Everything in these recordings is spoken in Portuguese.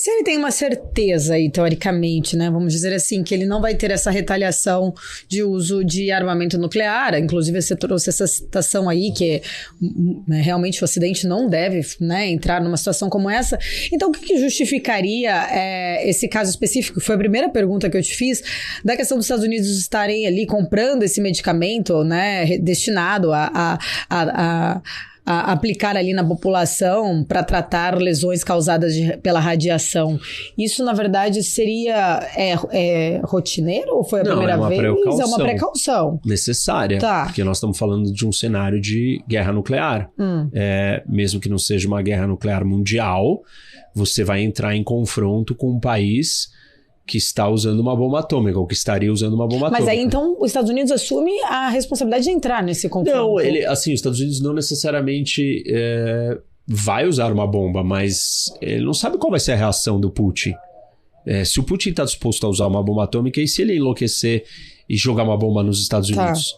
Se ele tem uma certeza aí, teoricamente, né, vamos dizer assim, que ele não vai ter essa retaliação de uso de armamento nuclear, inclusive você trouxe essa citação aí, que realmente o Ocidente não deve, né, entrar numa situação como essa. Então, o que justificaria esse caso específico? Foi a primeira pergunta que eu te fiz, da questão dos Estados Unidos estarem ali comprando esse medicamento, né, destinado a aplicar ali na população para tratar lesões causadas pela radiação. Isso, na verdade, seria rotineiro ou foi a primeira vez? É uma precaução. Necessária, tá. Porque nós estamos falando de um cenário de guerra nuclear. Mesmo que não seja uma guerra nuclear mundial, você vai entrar em confronto com um país que está usando uma bomba atômica, ou que estaria usando uma bomba atômica. Mas aí, então, os Estados Unidos assume a responsabilidade de entrar nesse conflito? Não, os Estados Unidos não necessariamente vai usar uma bomba, mas ele não sabe qual vai ser a reação do Putin. Se o Putin está disposto a usar uma bomba atômica, e se ele enlouquecer e jogar uma bomba nos Estados Unidos?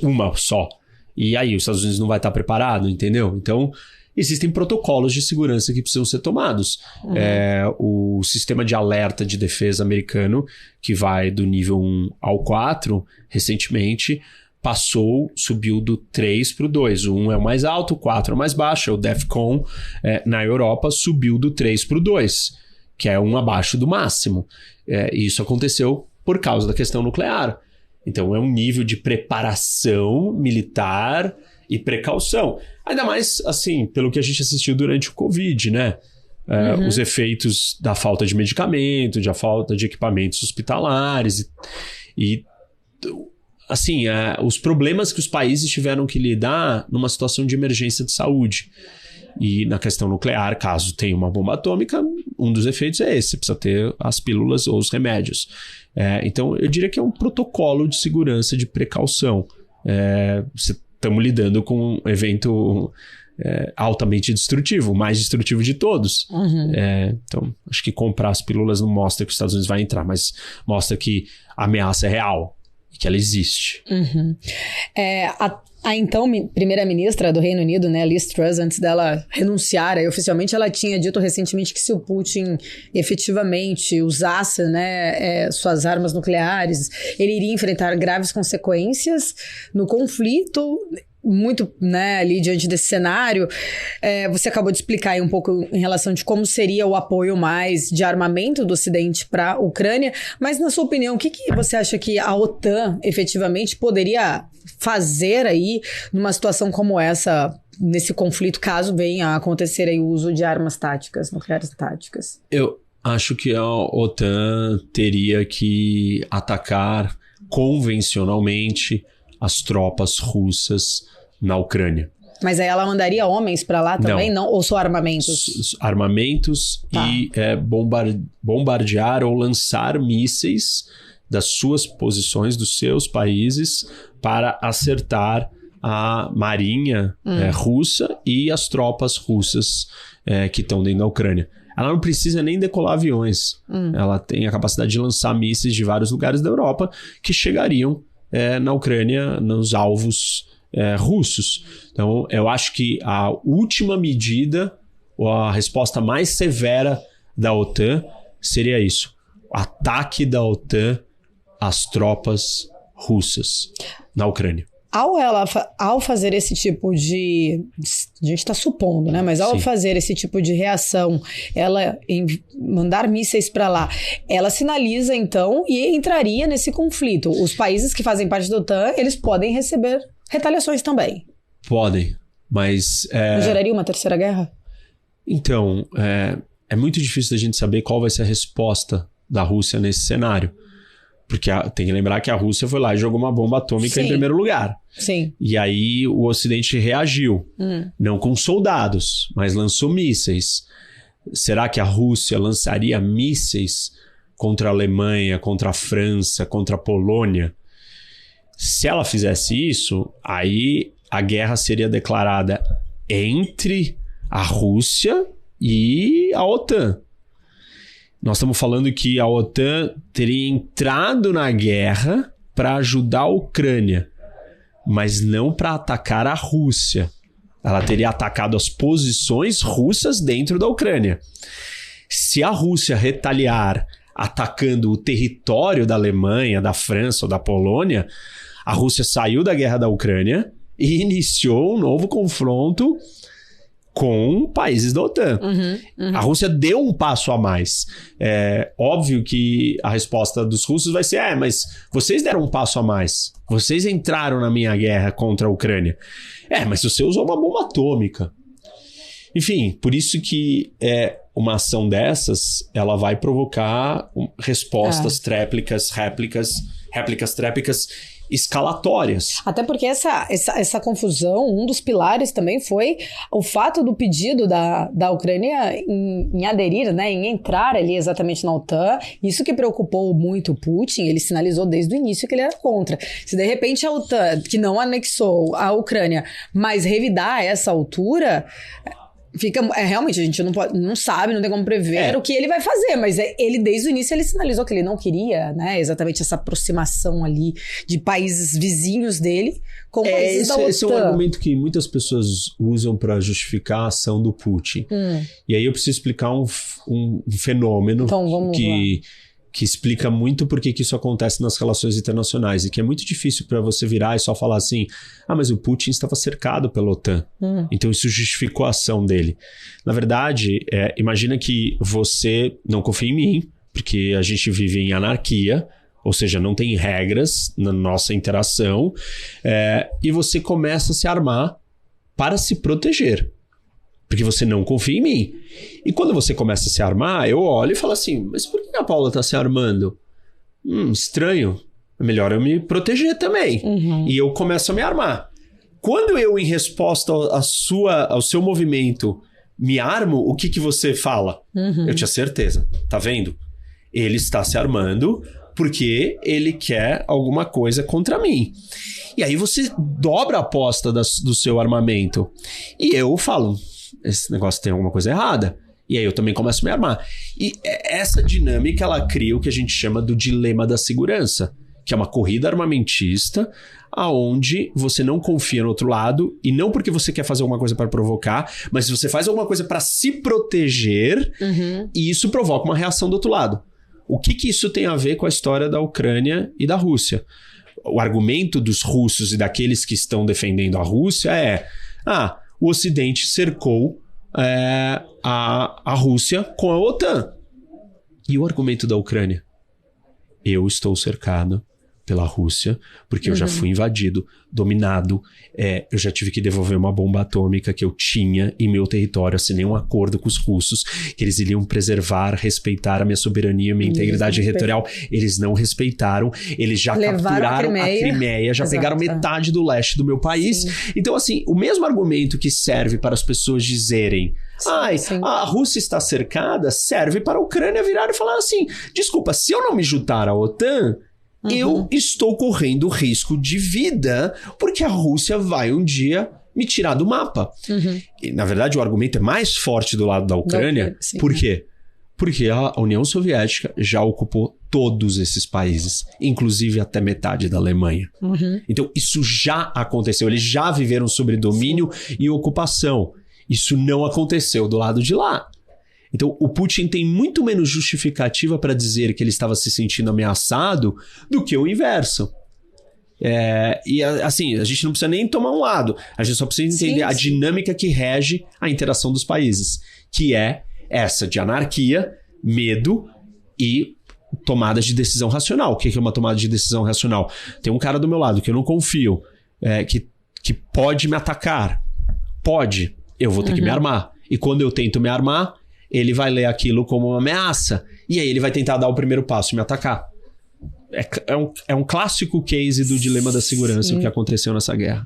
Uma só. E aí, os Estados Unidos não vai estar preparado, entendeu? Então, existem protocolos de segurança que precisam ser tomados. O sistema de alerta de defesa americano, que vai do nível 1 ao 4, recentemente subiu do 3 para o 2. O 1 é o mais alto, o 4 é o mais baixo. O DEFCON, na Europa, subiu do 3 para o 2, que é um abaixo do máximo. E isso aconteceu por causa da questão nuclear. Então, é um nível de preparação militar e precaução. Ainda mais, assim, pelo que a gente assistiu durante o Covid, né? Os efeitos da falta de medicamento, da falta de equipamentos hospitalares e assim, os problemas que os países tiveram que lidar numa situação de emergência de saúde. E na questão nuclear, caso tenha uma bomba atômica, um dos efeitos é esse, precisa ter as pílulas ou os remédios. Então, eu diria que é um protocolo de segurança, de precaução. Estamos lidando com um evento altamente destrutivo, o mais destrutivo de todos. Então, acho que comprar as pílulas não mostra que os Estados Unidos vai entrar, mas mostra que a ameaça é real e que ela existe. A então primeira-ministra do Reino Unido, né, Liz Truss, antes dela renunciar, aí, oficialmente ela tinha dito recentemente que se o Putin efetivamente usasse, né, suas armas nucleares, ele iria enfrentar graves consequências no conflito. Muito, né, ali diante desse cenário, você acabou de explicar aí um pouco em relação de como seria o apoio mais de armamento do Ocidente para a Ucrânia, mas na sua opinião, o que você acha que a OTAN efetivamente poderia fazer aí numa situação como essa, nesse conflito, caso venha a acontecer aí o uso de armas nucleares táticas? Eu acho que a OTAN teria que atacar convencionalmente as tropas russas na Ucrânia. Mas aí ela mandaria homens para lá também? Não. Ou só armamentos? Armamentos e bombardear ou lançar mísseis das suas posições, dos seus países, para acertar a marinha russa e as tropas russas que estão dentro da Ucrânia. Ela não precisa nem decolar aviões. Ela tem a capacidade de lançar mísseis de vários lugares da Europa que chegariam na Ucrânia, nos alvos russos. Então, eu acho que a última medida, ou a resposta mais severa da OTAN, seria isso. O ataque da OTAN às tropas russas na Ucrânia. Ao fazer esse tipo de... A gente está supondo, né? Mas ao fazer esse tipo de reação, ela mandar mísseis para lá, ela sinaliza, então, e entraria nesse conflito. Os países que fazem parte da OTAN, eles podem receber retaliações também. Podem, mas... Geraria uma terceira guerra? Então, é muito difícil da gente saber qual vai ser a resposta da Rússia nesse cenário. Porque tem que lembrar que a Rússia foi lá e jogou uma bomba atômica em primeiro lugar. Sim. E aí o Ocidente reagiu. Não com soldados, mas lançou mísseis. Será que a Rússia lançaria mísseis contra a Alemanha, contra a França, contra a Polônia? Se ela fizesse isso, aí a guerra seria declarada entre a Rússia e a OTAN. Nós estamos falando que a OTAN teria entrado na guerra para ajudar a Ucrânia, mas não para atacar a Rússia. Ela teria atacado as posições russas dentro da Ucrânia. Se a Rússia retaliar atacando o território da Alemanha, da França ou da Polônia, a Rússia saiu da guerra da Ucrânia e iniciou um novo confronto com países da OTAN. A Rússia deu um passo a mais. É óbvio que a resposta dos russos vai ser: mas vocês deram um passo a mais. Vocês entraram na minha guerra contra a Ucrânia. Mas você usou uma bomba atômica. Enfim, por isso que uma ação dessas, ela vai provocar respostas tréplicas, réplicas tréplicas, escalatórias. Até porque essa confusão, um dos pilares também foi o fato do pedido da Ucrânia em aderir, né, em entrar ali exatamente na OTAN. Isso que preocupou muito o Putin. Ele sinalizou desde o início que ele era contra. Se de repente a OTAN, que não anexou a Ucrânia, mas revidar a essa altura... realmente, a gente não sabe, não tem como prever o que ele vai fazer, mas ele desde o início ele sinalizou que ele não queria, né, exatamente essa aproximação ali de países vizinhos dele com países da OTAN. Esse é um argumento que muitas pessoas usam para justificar a ação do Putin. E aí eu preciso explicar um fenômeno então, que explica muito por que isso acontece nas relações internacionais e que é muito difícil para você virar e só falar assim: mas o Putin estava cercado pela OTAN, então isso justificou a ação dele. Na verdade, imagina que você não confia em mim, porque a gente vive em anarquia, ou seja, não tem regras na nossa interação, e você começa a se armar para se proteger. Porque você não confia em mim. E quando você começa a se armar, eu olho e falo assim: mas por que a Paula está se armando? Estranho. É melhor eu me proteger também. E eu começo a me armar. Quando eu, em resposta ao seu movimento, me armo, o que você fala? Eu tinha certeza. Tá vendo? Ele está se armando porque ele quer alguma coisa contra mim. E aí você dobra a aposta do seu armamento. E eu falo: esse negócio tem alguma coisa errada. E aí eu também começo a me armar. E essa dinâmica, ela cria o que a gente chama do dilema da segurança, que é uma corrida armamentista aonde você não confia no outro lado, e não porque você quer fazer alguma coisa para provocar, mas você faz alguma coisa para se proteger, e isso provoca uma reação do outro lado. O que isso tem a ver com a história da Ucrânia e da Rússia? O argumento dos russos e daqueles que estão defendendo a Rússia o Ocidente cercou a Rússia com a OTAN. E o argumento da Ucrânia? Eu estou cercado pela Rússia, porque eu já fui invadido, dominado, eu já tive que devolver uma bomba atômica que eu tinha em meu território, assinei um acordo com os russos, que eles iriam preservar, respeitar a minha soberania, minha integridade territorial. Eles não respeitaram, eles já capturaram a Crimeia, já pegaram metade do leste do meu país. Então, assim, o mesmo argumento que serve para as pessoas dizerem: a Rússia está cercada, serve para a Ucrânia virar e falar assim: desculpa, se eu não me juntar à OTAN, eu estou correndo risco de vida, porque a Rússia vai um dia me tirar do mapa. E, na verdade, o argumento é mais forte do lado da Ucrânia. Por quê? Porque a União Soviética já ocupou todos esses países, inclusive até metade da Alemanha. Então, isso já aconteceu. Eles já viveram sobre domínio e ocupação. Isso não aconteceu do lado de lá. Então, o Putin tem muito menos justificativa para dizer que ele estava se sentindo ameaçado do que o inverso. E assim, a gente não precisa nem tomar um lado. A gente só precisa entender a dinâmica que rege a interação dos países, que é essa de anarquia, medo e tomada de decisão racional. O que é uma tomada de decisão racional? Tem um cara do meu lado que eu não confio, que pode me atacar. Pode. Eu vou ter que me armar. E quando eu tento me armar, ele vai ler aquilo como uma ameaça. E aí ele vai tentar dar o primeiro passo e me atacar. É um clássico case do dilema da segurança, o que aconteceu nessa guerra.